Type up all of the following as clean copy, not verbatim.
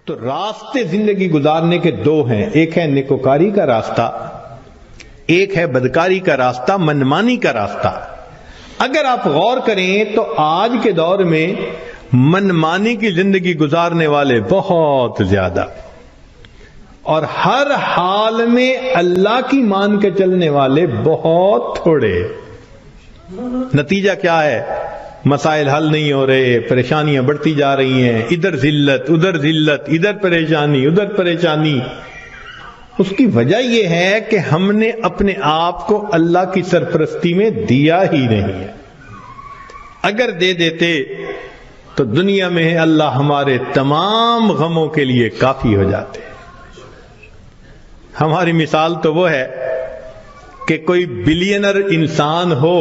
تو راستے زندگی گزارنے کے دو ہیں، ایک ہے نیکوکاری کا راستہ، ایک ہے بدکاری کا راستہ، منمانی کا راستہ۔ اگر آپ غور کریں تو آج کے دور میں منمانی کی زندگی گزارنے والے بہت زیادہ، اور ہر حال میں اللہ کی مان کے چلنے والے بہت تھوڑے۔ نتیجہ کیا ہے؟ مسائل حل نہیں ہو رہے، پریشانیاں بڑھتی جا رہی ہیں، ادھر ذلت ادھر ذلت، ادھر پریشانی ادھر پریشانی۔ اس کی وجہ یہ ہے کہ ہم نے اپنے آپ کو اللہ کی سرپرستی میں دیا ہی نہیں ہے۔ اگر دے دیتے تو دنیا میں اللہ ہمارے تمام غموں کے لیے کافی ہو جاتے۔ ہماری مثال تو وہ ہے کہ کوئی بلینر انسان ہو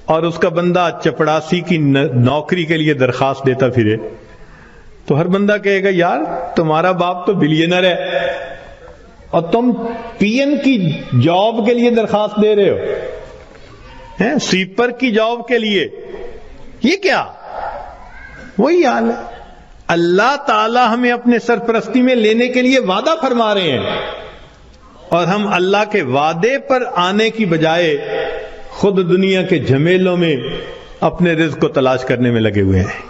اور اس کا بندہ چپڑاسی کی نوکری کے لیے درخواست دیتا پھرے، تو ہر بندہ کہے گا یار تمہارا باپ تو بلینر ہے اور تم پی این کی جاب کے لیے درخواست دے رہے ہو، سویپر کی جاب کے لیے، یہ کیا؟ وہی حال ہے۔ اللہ تعالی ہمیں اپنے سرپرستی میں لینے کے لیے وعدہ فرما رہے ہیں، اور ہم اللہ کے وعدے پر آنے کی بجائے خود دنیا کے جھمیلوں میں اپنے رزق کو تلاش کرنے میں لگے ہوئے ہیں۔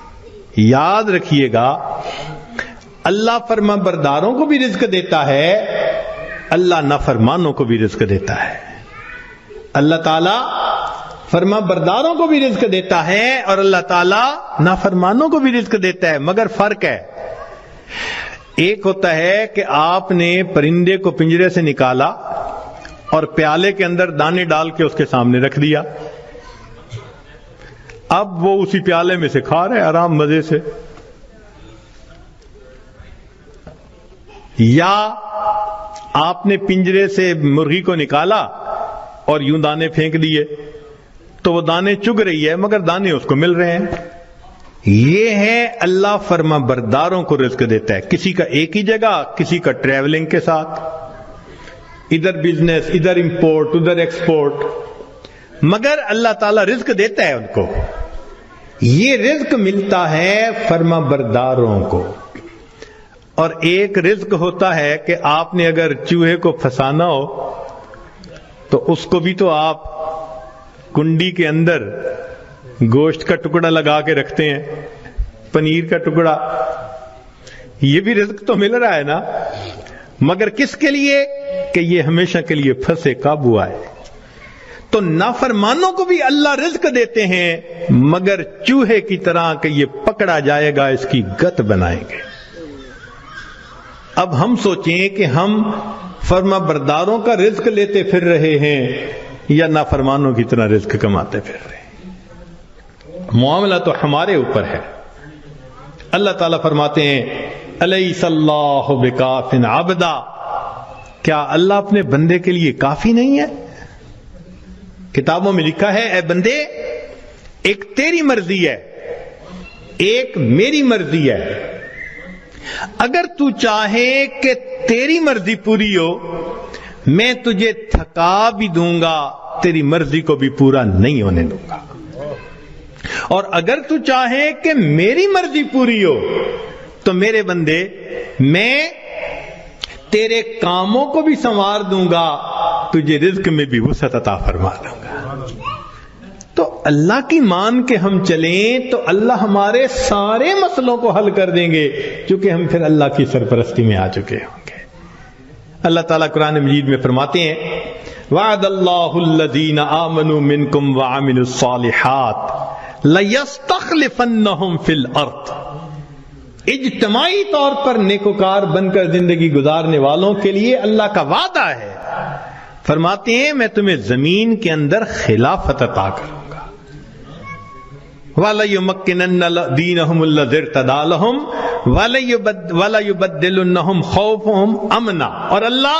یاد رکھیے گا، اللہ فرما برداروں کو بھی رزق دیتا ہے، اللہ نافرمانوں کو بھی رزق دیتا ہے۔ اللہ تعالیٰ فرما برداروں کو بھی رزق دیتا ہے اور اللہ تعالیٰ نافرمانوں کو بھی رزق دیتا ہے، مگر فرق ہے۔ ایک ہوتا ہے کہ آپ نے پرندے کو پنجرے سے نکالا اور پیالے کے اندر دانے ڈال کے اس کے سامنے رکھ دیا، اب وہ اسی پیالے میں سے کھا رہے آرام مزے سے۔ یا آپ نے پنجرے سے مرغی کو نکالا اور یوں دانے پھینک دیے تو وہ دانے چگ رہی ہے مگر دانے اس کو مل رہے ہیں۔ یہ ہے اللہ فرما برداروں کو رزق دیتا ہے، کسی کا ایک ہی جگہ، کسی کا ٹریولنگ کے ساتھ، ادھر بزنس ادھر امپورٹ ادھر ایکسپورٹ، مگر اللہ تعالیٰ رزق دیتا ہے ان کو۔ یہ رزق ملتا ہے فرما برداروں کو۔ اور ایک رزق ہوتا ہے کہ آپ نے اگر چوہے کو پھنسانا ہو تو اس کو بھی تو آپ کنڈی کے اندر گوشت کا ٹکڑا لگا کے رکھتے ہیں، پنیر کا ٹکڑا، یہ بھی رزق تو مل رہا ہے نا، مگر کس کے لیے؟ کہ یہ ہمیشہ کے لیے پھنسے، قابو آئے۔ تو نافرمانوں کو بھی اللہ رزق دیتے ہیں مگر چوہے کی طرح کہ یہ پکڑا جائے گا، اس کی گت بنائیں گے۔ اب ہم سوچیں کہ ہم فرما برداروں کا رزق لیتے پھر رہے ہیں یا نافرمانوں کی طرح رزق کماتے پھر رہے ہیں۔ معاملہ تو ہمارے اوپر ہے۔ اللہ تعالیٰ فرماتے ہیں الیس اللہ بکاف عبدا، کیا اللہ اپنے بندے کے لیے کافی نہیں ہے؟ کتابوں میں لکھا ہے اے بندے، ایک تیری مرضی ہے، ایک میری مرضی ہے، اگر تو چاہے کہ تیری مرضی پوری ہو میں تجھے تھکا بھی دوں گا، تیری مرضی کو بھی پورا نہیں ہونے دوں گا، اور اگر تو چاہے کہ میری مرضی پوری ہو تو میرے بندے میں تیرے کاموں کو بھی سنوار دوں گا، تجھے رزق میں بھی وسعت عطا فرما دوں گا۔ تو اللہ کی مان کے ہم چلیں تو اللہ ہمارے سارے مسئلوں کو حل کر دیں گے، چونکہ ہم پھر اللہ کی سرپرستی میں آ چکے ہوں گے۔ اللہ تعالیٰ قرآن مجید میں فرماتے ہیں وعد اللہ الذین آمنوا منکم وعملوا الصالحات لَيَسْتَخْلِفَنَّهُمْ فِي الْأَرْضِ، اجتماعی طور پر نیکوکار بن کر زندگی گزارنے والوں کے لیے اللہ کا وعدہ ہے، فرماتے ہیں میں تمہیں زمین کے اندر خلافت عطا کروں گا، وَلَيُمَكِّنَنَّ دِينَهُمُ الَّذِي ارْتَضَىٰ لَهُمْ وَلَيُبَدِّلُنَّهُمْ خَوْفَهُمْ أَمْنًا، اور اللہ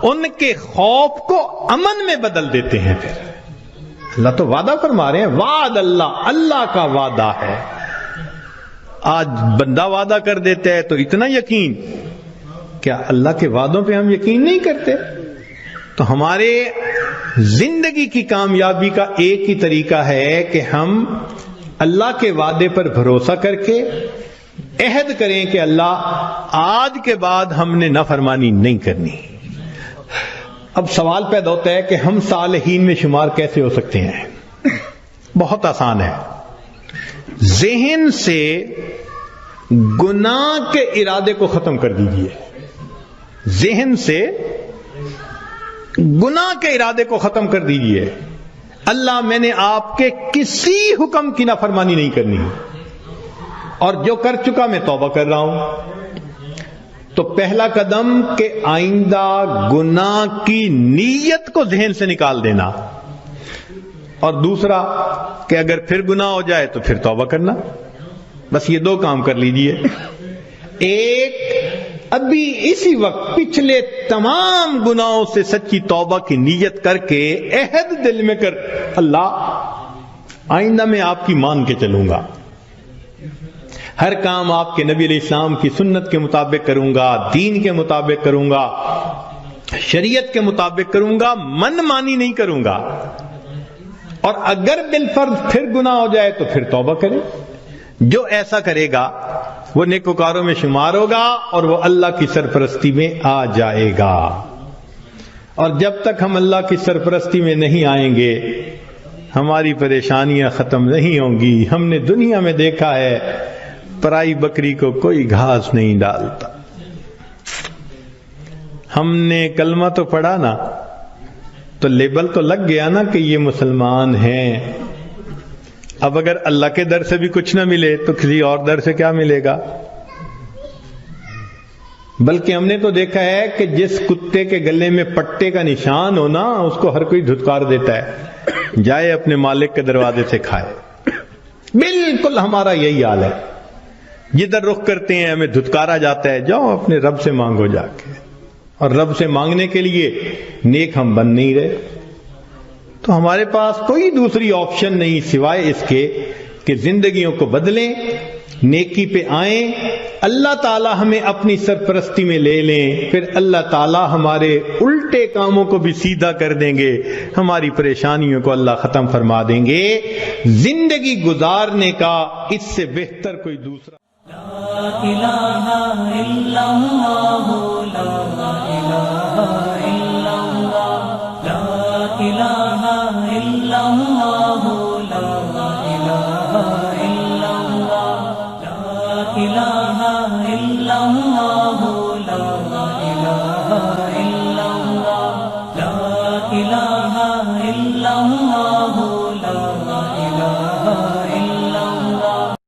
ان کے خوف کو امن میں بدل دیتے ہیں۔ پھر اللہ تو وعدہ فرما رہے ہیں، وعد اللہ کا وعدہ ہے۔ آج بندہ وعدہ کر دیتا ہے تو اتنا یقین، کیا اللہ کے وعدوں پہ ہم یقین نہیں کرتے؟ تو ہمارے زندگی کی کامیابی کا ایک ہی طریقہ ہے کہ ہم اللہ کے وعدے پر بھروسہ کر کے عہد کریں کہ اللہ آج کے بعد ہم نے نافرمانی نہیں کرنی۔ اب سوال پیدا ہوتا ہے کہ ہم صالحین میں شمار کیسے ہو سکتے ہیں؟ بہت آسان ہے، ذہن سے گناہ کے ارادے کو ختم کر دیجئے، ذہن سے گناہ کے ارادے کو ختم کر دیجئے۔ اللہ میں نے آپ کے کسی حکم کی نافرمانی نہیں کرنی، اور جو کر چکا میں توبہ کر رہا ہوں۔ تو پہلا قدم کہ آئندہ گناہ کی نیت کو ذہن سے نکال دینا، اور دوسرا کہ اگر پھر گناہ ہو جائے تو پھر توبہ کرنا۔ بس یہ دو کام کر لیجئے۔ ایک، ابھی اسی وقت پچھلے تمام گناہوں سے سچی توبہ کی نیت کر کے عہد دل میں کر، اللہ آئندہ میں آپ کی مان کے چلوں گا، ہر کام آپ کے نبی علیہ السلام کی سنت کے مطابق کروں گا، دین کے مطابق کروں گا، شریعت کے مطابق کروں گا، من مانی نہیں کروں گا۔ اور اگر بالفرض پھر گناہ ہو جائے تو پھر توبہ کرے۔ جو ایسا کرے گا وہ نیکوکاروں میں شمار ہوگا اور وہ اللہ کی سرپرستی میں آ جائے گا۔ اور جب تک ہم اللہ کی سرپرستی میں نہیں آئیں گے ہماری پریشانیاں ختم نہیں ہوں گی۔ ہم نے دنیا میں دیکھا ہے پرائی بکری کو کوئی گھاس نہیں ڈالتا۔ ہم نے کلمہ تو پڑھا نا، تو لیبل تو لگ گیا نا کہ یہ مسلمان ہیں۔ اب اگر اللہ کے در سے بھی کچھ نہ ملے تو کسی اور در سے کیا ملے گا؟ بلکہ ہم نے تو دیکھا ہے کہ جس کتے کے گلے میں پٹے کا نشان ہو نا، اس کو ہر کوئی دھتکار دیتا ہے، جائے اپنے مالک کے دروازے سے کھائے۔ بالکل ہمارا یہی حال ہے، جدھر رخ کرتے ہیں ہمیں دھتکارا جاتا ہے، جاؤ اپنے رب سے مانگو جا کے۔ اور رب سے مانگنے کے لیے نیک ہم بن نہیں رہے، تو ہمارے پاس کوئی دوسری آپشن نہیں سوائے اس کے کہ زندگیوں کو بدلیں، نیکی پہ آئیں، اللہ تعالی ہمیں اپنی سرپرستی میں لے لیں، پھر اللہ تعالی ہمارے الٹے کاموں کو بھی سیدھا کر دیں گے، ہماری پریشانیوں کو اللہ ختم فرما دیں گے۔ زندگی گزارنے کا اس سے بہتر کوئی دوسرا لا الہ الا اللہ، لا الہ الا اللہ، لا الہ الا اللہ، لا الہ الا اللہ، لا الہ الا اللہ۔